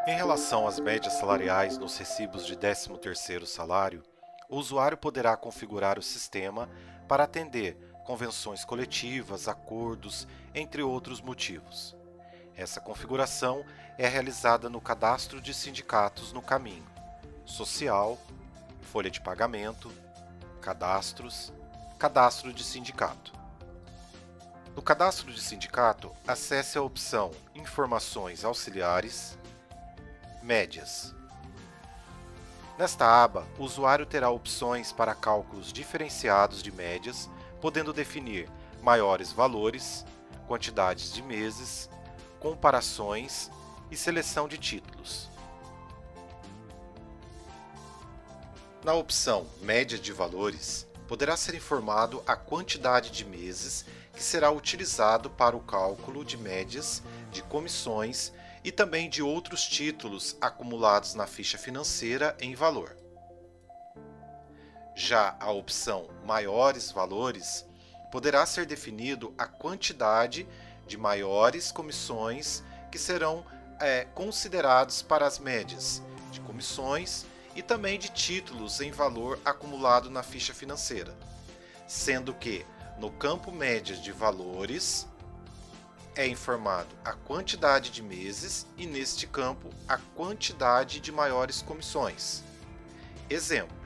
Em relação às médias salariais nos recibos de 13º salário, o usuário poderá configurar o sistema para atender convenções coletivas, acordos, entre outros motivos. Essa configuração é realizada no cadastro de sindicatos no caminho social, folha de pagamento, cadastros, cadastro de sindicato. No cadastro de sindicato, acesse a opção Informações auxiliares, Médias. Nesta aba, o usuário terá opções para cálculos diferenciados de médias, podendo definir maiores valores, quantidades de meses, comparações e seleção de títulos. Na opção Média de valores, poderá ser informado a quantidade de meses que será utilizado para o cálculo de médias, de comissões e também de outros títulos acumulados na ficha financeira em valor. Já a opção Maiores valores, poderá ser definido a quantidade de maiores comissões que serão considerados para as médias de comissões e também de títulos em valor acumulado na ficha financeira, sendo que no campo Médias de valores é informado a quantidade de meses e neste campo a quantidade de maiores comissões. Exemplo: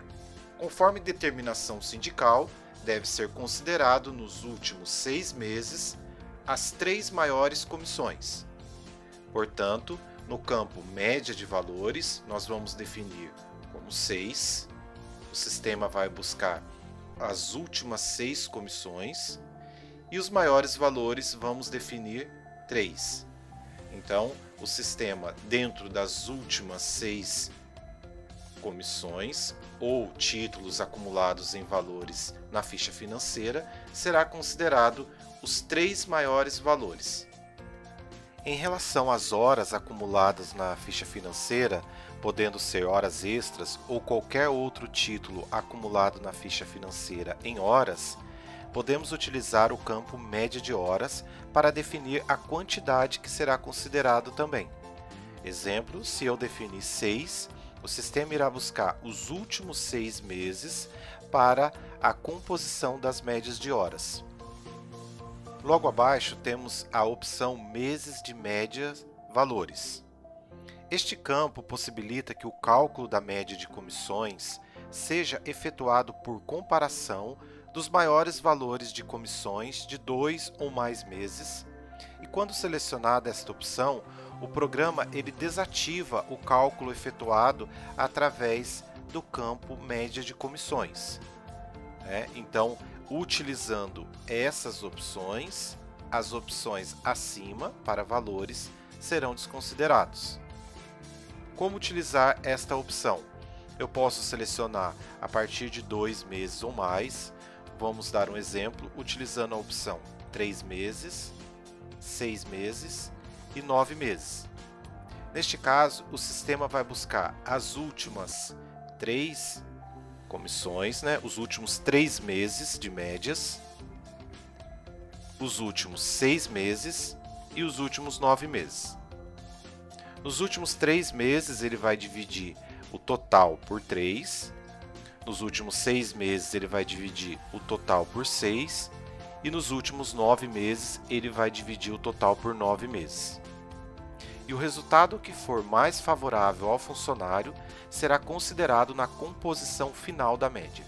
conforme determinação sindical, deve ser considerado nos últimos 6 meses as 3 maiores comissões. Portanto, no campo Média de valores, nós vamos definir como 6. O sistema vai buscar as últimas 6 comissões e os maiores valores vamos definir 3. Então, o sistema, dentro das últimas 6 comissões ou títulos acumulados em valores na ficha financeira, será considerado os 3 maiores valores. Em relação às horas acumuladas na ficha financeira, podendo ser horas extras ou qualquer outro título acumulado na ficha financeira em horas, podemos utilizar o campo Média de horas para definir a quantidade que será considerado também. Exemplo: se eu definir 6, o sistema irá buscar os últimos 6 meses para a composição das médias de horas. Logo abaixo temos a opção Meses de média valores. Este campo possibilita que o cálculo da média de comissões seja efetuado por comparação dos maiores valores de comissões de 2 ou mais meses, e quando selecionada esta opção, o programa desativa o cálculo efetuado através do campo Média de comissões. Então, utilizando essas opções, as opções acima para valores serão desconsiderados. Como utilizar esta opção? Eu posso selecionar a partir de 2 meses ou mais. Vamos dar um exemplo utilizando a opção 3 meses, 6 meses e 9 meses. Neste caso, o sistema vai buscar as últimas 3 comissões, os últimos 3 meses de médias, os últimos 6 meses e os últimos 9 meses. Nos últimos 3 meses, ele vai dividir o total por 3. Nos últimos 6 meses, ele vai dividir o total por 6. E nos últimos 9 meses, ele vai dividir o total por 9 meses. E o resultado que for mais favorável ao funcionário será considerado na composição final da média.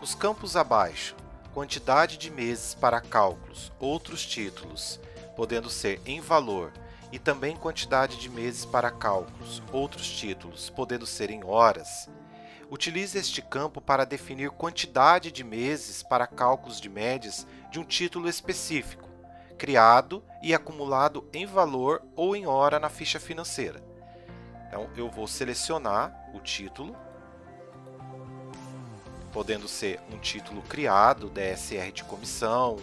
Nos campos abaixo, quantidade de meses para cálculos, outros títulos, podendo ser em valor, e também quantidade de meses para cálculos, outros títulos, podendo ser em horas, utilize este campo para definir quantidade de meses para cálculos de médias de um título específico, criado e acumulado em valor ou em hora na ficha financeira. Então, eu vou selecionar o título, podendo ser um título criado, DSR de comissão,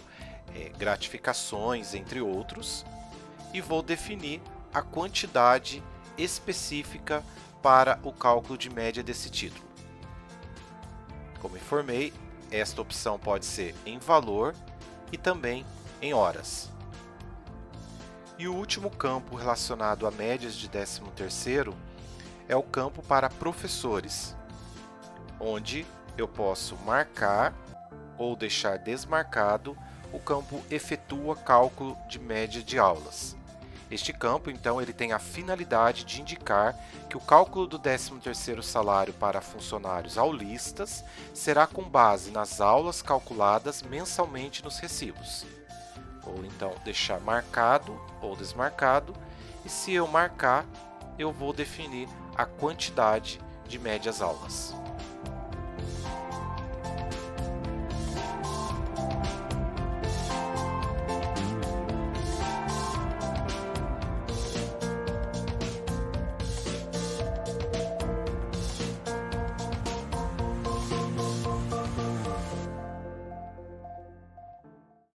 gratificações, entre outros, e vou definir a quantidade específica para o cálculo de média desse título. Como informei, esta opção pode ser em valor, e também em horas. E o último campo relacionado a médias de 13º é o campo para professores, onde eu posso marcar ou deixar desmarcado o campo efetua cálculo de média de aulas. Este campo, então, ele tem a finalidade de indicar que o cálculo do 13º salário para funcionários aulistas será com base nas aulas calculadas mensalmente nos recibos. Ou então deixar marcado ou desmarcado, e se eu marcar, eu vou definir a quantidade de médias aulas.